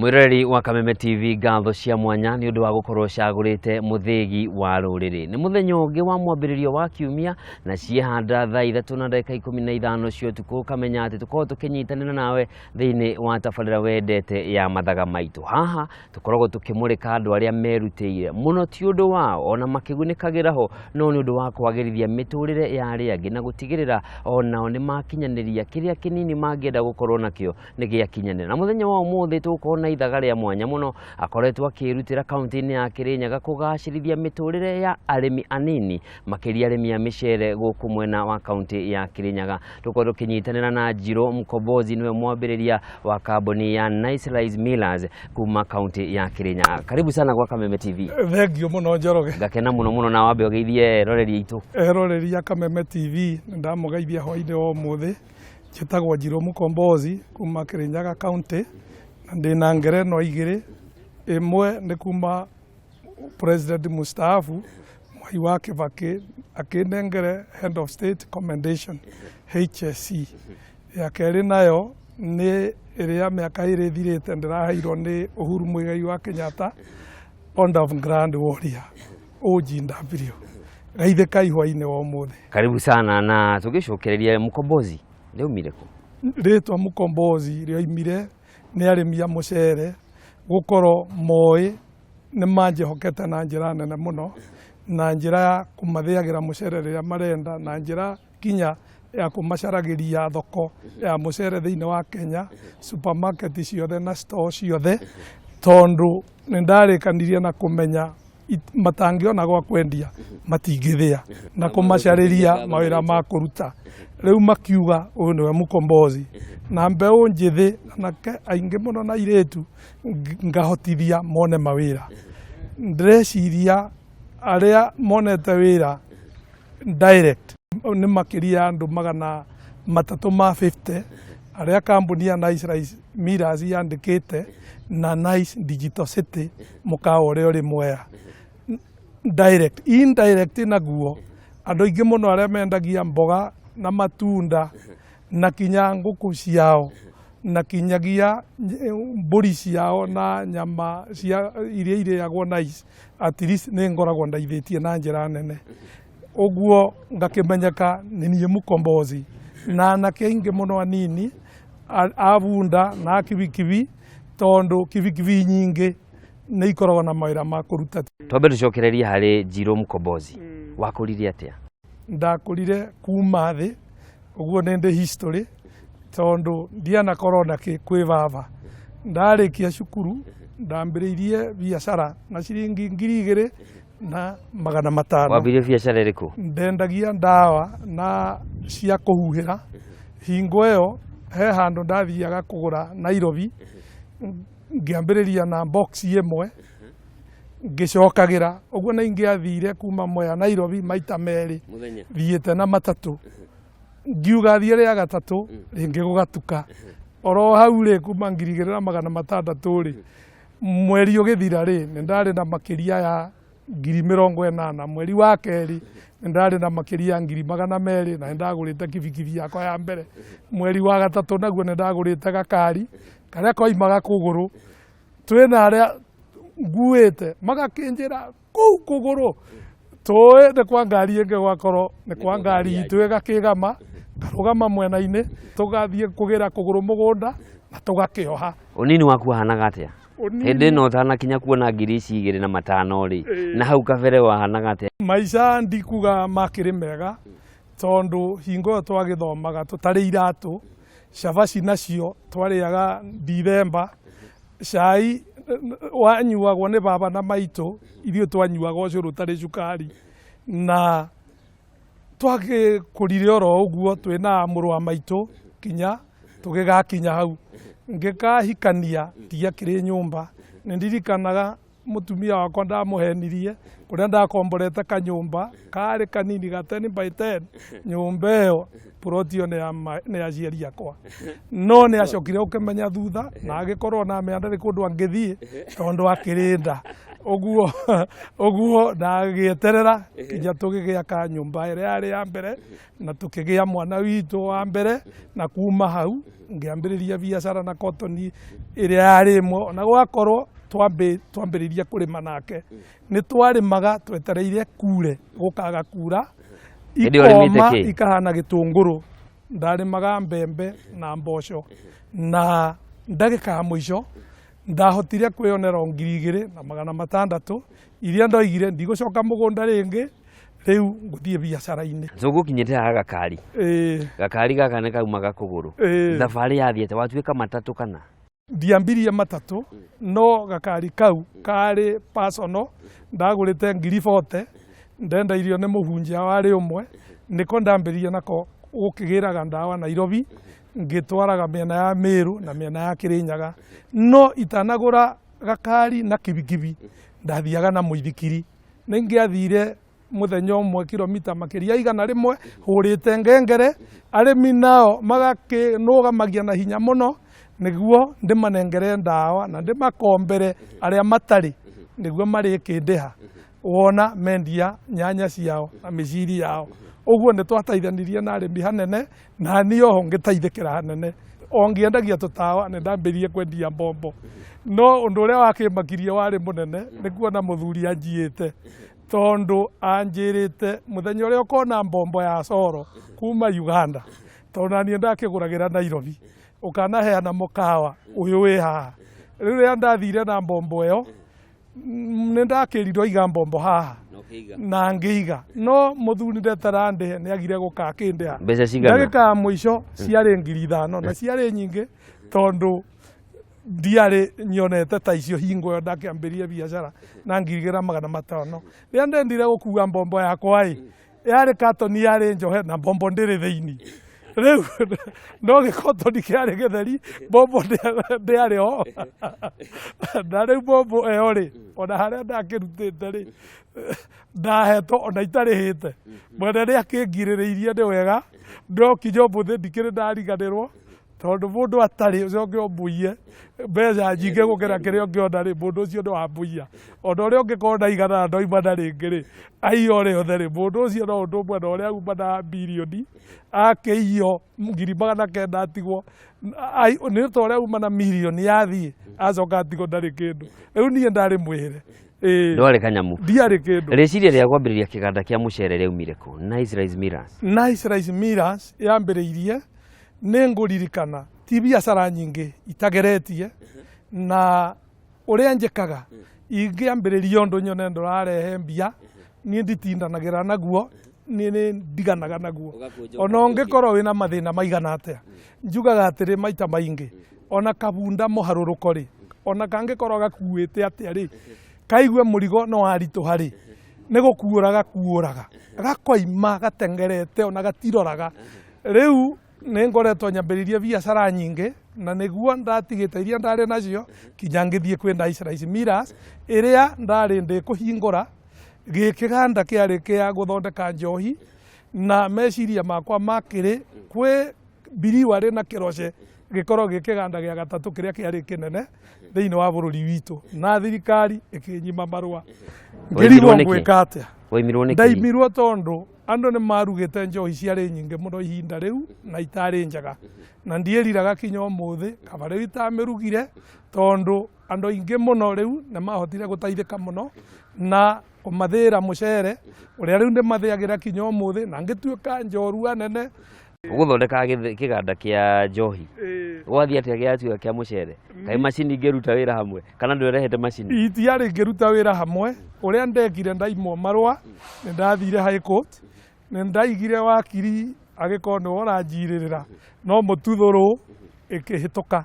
Mwireri wa Kameme TV ngatho cia mwanya ni undu wa gukorwo cagurite muthigi wa ruriri. Ni muthenya ungi wa mwambiririo wa kiumia na ciehanda thaa 3:15 cio tuko kamenya ati tukorwo tukinyitanira nawe thiini wa tabarira wendete ya Mathaga Maitu. Haha tukoragwo tukimurika andu aria merutĩire muno ti undu wao ona makigunikagiraho no ni undu wa kwagirithia miturire ya aria angi na gutigirira onao ni makinyaniria kiria kinini mangienda gukorwo nakio ni giakinyanira. Na muthenya wa umuthi tuko na ithaga ria mwanya muno akoretwo akirutira kaunti-ini ya Kirinyaga kugacirithia miturire ya arimi anini makiria arimi ya micere guku mwena wa kaunti ya Kirinyaga. Tukorwo kinyitanira na Njiru Mkombozi niwe mwambiriria wa kambuni ya Nice Rice Millers kuma kaunti ya Kirinyaga. Karibu sana kwa Kameme TV. Thengio muno Njoroge. Gakena muno na wambe ugeithie roreri itu. Roreri ya Kameme TV ndamugeithia hwaini o muthi. Njitagwo Njiru Mkombozi kuma Kirinyaga County. Ndina ngerenwa igiri, imwe ni kuma President mustaafu Mwai wa Kibaki akinengere Head of State Commendation HSC. Ya keri nayo ni iria miaka iri thirite ndiraheirwo ni Uhuru Muigai wa Kenyatta Order of Grand Warrior OGW. Gaithika ihwa-ini wa umuthi. Karibu sana na tugicokereria Mkombozi leo mireko. Ritwa Mkombozi rio imire ni arimi ya mucere gukoro moi ni manje hokete na njira nene muno na njira ya kumathiagira mucere ria marenda na njira kinya ya kumacaragiria thoko ya mucere thiini wa Kenya supermarket ciothe na store ciothe tondu ni ndarikanirie na kumenya matangiona gwa kwendia matingithia na kumacariria mawira ma kuruta riu makiuga uyu niwe Mkombozi na mbeu njithi na aingi muno na iretu ngahotithia mone mawira ndreciria aria monete wira direct ni makiria andu magana 350 aria kambuni ya Nice Rice Millers yandikite na Nice Digital City mukao uria uri Mwea. Direct indirect naguo andu aingi muno aria mendagia mboga na matunda na kinya nguku ciao na kinyagia mburi ciao na nyama cia iria iriagwo Nice at least ni ngoragwo ndaithitie na njira nene uguo ngakimenyeka ni nie Mkombozi na anake aingi muno anini avunda na kibikibi tondu kibikibi nyingi ni ikoragwo na mawira ma kuruta. Twambe tucokererie hari Njiru Mkombozi wakurire atia? Ndakurire kuma thi uguo nende history tondu ndiana korona ki kwi baba ndarikia cukuru ndambiriirie biashara na ciringi 2,000 na 500. Wambirie biashara iriku? Ndendagia ndawa na cia kuhuhira hingo iyo he handu ndathiaga kugura Nairobi ngiambiriria na box imwe ngicokagira uguo na ingiathire kuma Mwea Nairobi maita meri thiete na matatu ngiuga thiere ya gatatu ringi gugatuka oro hau ri kuma 2,600 ri mweri ugithira ri ndari na makiria ya 80,000 mweri wa keri ndari na makiria ya 200,000 na ndagurite kibikibi yakwa ya mbere mweri wa gatatu naguo ndagurite gakari karia koimaga kuguru twina aria nguite magakinjira kuguru toe ni kwa ngari inge gwakoro ni kwa ngari itu igakigama ngarugama mwena-ini tugathie kugira kuguru mugunda na tugakioha. Unini waku hanaga atia? Hindi no tana kinya kuona 2,500 ri na hau kabere wahanaga atia? Maica ndikuga makiri mega tondu hingo twagithomaga tutari iratu cabaci nacio twariaga Dithemba cai wanyuagwo ni baba na maitu ithuĩ twanyuaga ucuru tari cukari na twagikurire oro uguo twina mũrũ wa maitu kinya tugigakinya hau ngikahikania tia kiri nyumba nindirikanaga mutumia wakwa ndamuhenirie kuria ndakomborete kanyumba kari kanini ga 10 by 10 nyumba ĩyo ploti ĩyo nĩ aciari akwa no nĩ acokire ũkĩmenya thutha na agĩkorwo na mĩanda nĩ kũndũ angĩthiĩ tondũ akĩrĩnda ũguo ndagĩeterera nginya tũgĩgĩaka nyumba ĩrĩa yarĩ ya mbere na tũkĩgĩa mwana witũ wa mbere na kuma hau ngĩambĩrĩria biacara na kotoni ĩrĩa yarĩ ĩmwe na gwakorwo twambĩrĩria kũrĩma nake nĩ twarĩmaga twetereire kure gũkaga kura ikoma ikahana gĩtũngũrũ ndarĩmaga mbembe na mboco na ndagĩka ya mũico ndahotire kwĩyonera 2,600 iria ndoigire ndigũcoka mũgũnda rĩngĩ rĩu ngũthiĩ biacara-inĩ tũgũkinyĩte haha gakari gakari gaka nĩ kaumaga kũgũrũ thabarĩ yathiĩte watuĩka matatũ kana ndiambirie matatũ no gakari kau karĩ personal ndagũrĩte 40,000 ndendairio nĩ mũhunjia warĩ ũmwe nĩko ndambĩrĩrie nako gũkĩgĩraga ndawa Nairobi ngĩtwaraga mĩena ya Mĩrũ na mĩena ya Kĩrĩnyaga no itanagũra gakari na kibikibi ndathiaga na mũithikiri nĩ ngĩathire mũthenya ũmwe kilomita makĩria 100 hũrĩte ngengere arĩmi nao magakĩnũgamagia na hinya mũno nĩguo ndĩmanengere ndawa na ndĩmakombere arĩa matarĩ nĩguo marĩkĩndĩha wona mendia nyanya ciao na mĩciri yao ũguo nĩ twateithanirie na arĩmi hanene na niĩ oho ngĩteithĩkĩra hanene o ngĩendagia tũtawa nĩ ndambĩrĩrie kwendia mbombo no ũndũ ũrĩa wakĩmakirie warĩ mũnene nĩ kuona mũthuri anjiĩte tondũ anjĩrĩte mũthenya ũrĩa ũkona mbombo ya coro kuma Uganda tondũ naniĩ ndakĩgũragĩra Nairobi ũkanaheana mũkawa ũyũ wĩ haha rĩu rĩrĩa ndathire na mbombo ĩyo nĩ ndakĩrirwo iga mbombo haha na ngĩiga no mũthuri ndetarandĩhe nĩ agire gũkakĩndĩha ndagĩka ya mũico ciarĩ 5,000 na ciarĩ nyingĩ tondũ ndiarĩ nyonete ta icio hingo ĩyo ndakĩambĩrĩria biacara na 2,500 rĩrĩa ndendire gũkua mbombo yakwa yarĩ katoni yarĩ njohe na mbombo ndĩrĩ thĩinĩ rĩu no gĩkotoni kĩarĩ gĩtheri mbombo ndĩarĩ ho na rĩu mbombo ĩyo rĩ ona harĩa ndakĩrutĩte rĩ ndahetwo ona itarĩhĩte mwene nĩ akĩngirĩrĩirie nĩ wega ndokinya ũmũthĩ ndikĩrĩ ndariganĩrwo tondũ mũndũ atarĩ ũcoke ũmbũie mbeca nyingĩ gũkĩra kĩrĩa ũngĩona rĩ mũndũ ũcio nĩ wambũia ona ũrĩa ũngĩkorwo na igana na ndoimana rĩngĩ rĩ aiywo rĩothe rĩ mũndũ ũcio no ũndũ ũmwe na ũrĩa uma na mbirioni akĩiywo 900,000 atigwo nĩ ta ũrĩa uma na mirioni yathiĩ acoka atigwo ndarĩ kĩndũ rĩu niĩ ndarĩ mwĩhĩre ndwarĩ kanyamu ndiarĩ kĩndũ rĩciria rĩa kwambĩrĩria kĩganda kĩa mũcere rĩaumire kũ Nice Rice Millers Nice Rice Millers yambĩrĩirie nĩ ngũririkana ti biacara nyingĩ itageretie na ũrĩa njĩkaga ingĩambĩrĩria ũndũ nyone ndũrarehe mbia niĩ nditindanagĩra naguo niĩ ndiganaga naguo ona ũngĩkorwo wĩna mathĩna maigana atĩa njugaga atĩrĩ maita maingĩ ona kabunda mũharũrũko rĩ ona kangĩkorwo gakuĩte atĩa rĩ kaigue mũrigo no aritũha rĩ nĩ gũkuũraga gakoima gatengerete ona gatiroraga rĩu nĩ ngoretwo nyambĩrĩrie biacara nyingĩ na nĩguo ndatigĩte iria ndarĩ nacio kinya ngĩthiĩ kwĩ Nice Rice Millers ĩrĩa ndarĩ ndĩkũhingũra gĩkĩganda kĩarĩ kĩa gũthondeka njohi na meciria makwa makĩrĩ kwĩ biriwarĩ na kĩroce gĩkorwo gĩkĩganda gĩa gatatũ kĩrĩa kĩarĩ kĩnene thĩinĩ wa bũrũri witũ na thirikari ĩkĩnyima marũa ngĩrigwo gwĩka atĩa ndaimirwo tondũ andũ nĩ marugĩte njohi ciarĩ nyingĩ mũno ihinda rĩu na itarĩ njega na ndiĩriraga kinya ũmũthĩ kaba rĩu itamĩrugire tondũ andũ aingĩ mũno rĩu nĩ mahotire gũteithĩka mũno na kũmathĩĩra mũcere ũrĩa rĩu ndĩmathĩagĩra kinya ũmũthĩ na ngĩtuĩka njorua nene ũgũthondeka kĩganda kĩa njohi gwathiĩ atĩa gĩatuĩka kĩa mũcere kaĩ macini ingĩruta wĩra hamwe kana ndũrehete macini itiarĩ ingĩruta wĩra hamwe ũrĩa ndekire ndaimwo marũa nĩ ndathire High Court nĩ ndaigire wakiri agĩkorwo nĩ ũranjirĩrĩra no mũtuthũrũ ĩkĩhĩtũka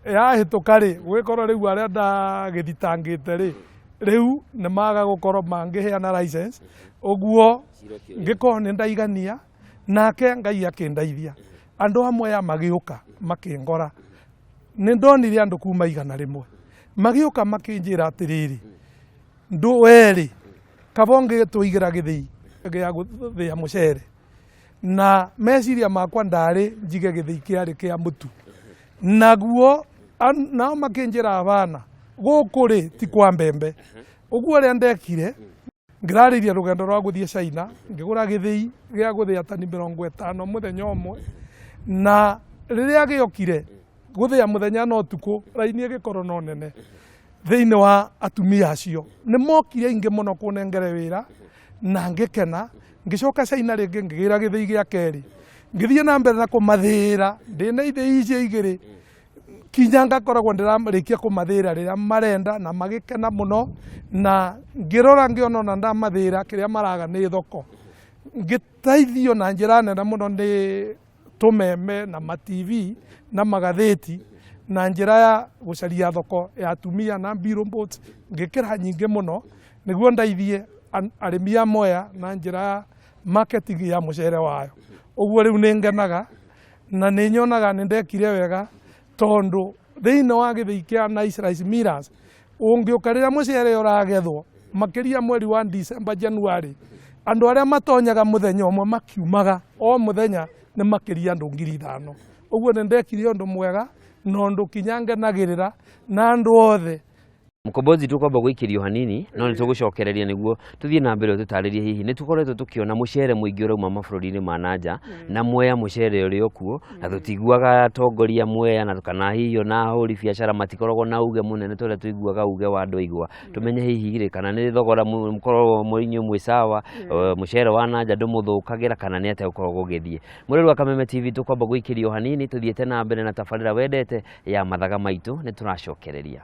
yahĩtũka rĩ gũgĩkorwo rĩu arĩa ndagĩthitangĩte rĩ rĩu nĩ maga gũkorwo mangĩheana license ũguo ngĩkorwo nĩ ndaigania nake Ngai akĩndeithia andũ amwe ya magĩũka makĩngora nĩ ndonire andũ kuma 100 magĩũka makĩnjĩra atĩrĩrĩ ndũ werĩ kabonge tuigira githii gya guthia mucere na meciria makwa ndari njige githii kiari kia mutu naguo nao makinjira abana gukuri ti kwa mbembe uguo ria ndekire ngirariria rugendo rwa guthie China ngigura githii gya guthia tani 50 muthenya umwe na riria giokire guthia muthenya no tuku raini gikorwo no nene thiini wa atumia acio ni mokire ingi muno kunengere wira na ngikena ngicoka China ringi ngigira githii gya keri ngithie na mbere na kumathira ndina ithii icio igiri kinya ngakoragwo ndiramarikia kumathira riria marenda na magikena muno na ngirora ngiona na ndamathira kiria maraga ni thoko ngitaithio na njira nene muno ni tumeme na ma-TV na magatheti na njira ya gucaria thoko ya atumia na billboards ngikira nyingi muno niguo ndaithie arimi a Mwea na njira ya marketing ya mucere wayo uguo riu ningenaga na ninyonaga nindekire wega tondu thiini wa githii kia nice rice millers ungiukarira mucere uragethwo makiria mweri wa December January andu aria matonyaga muthenya umwe makiumaga o muthenya ni makiria andu 5,000 uguo nindekire undu mwega na undu kinyangenagirira na andu othe. Mkombozi tukwamba gwikirio hanini no ni tugucokereria niguo tuthie na mbere tutaririe hihi ni tukoretwo tukiona mucere muingi urauma mabũrũri-inĩ ma nanja na Mwea mucere uri okuo na tutiguaga atongoria Mwea na kana hihi ona ahũri biacara matikoragwo na uge munene turia tuiguaga uge wa andũ aigua tumenye hihi ri kana ni thogora mukoragwo murinyu mwi sawa mucere wa nanja ndumuthukagira kana ni ate ukoragwo githie muri rwa Kameme TV tukwamba gwikirio hanini tuthiete na mbere na tabarĩra wendete ya Mathaga Maitu ni turacokereria.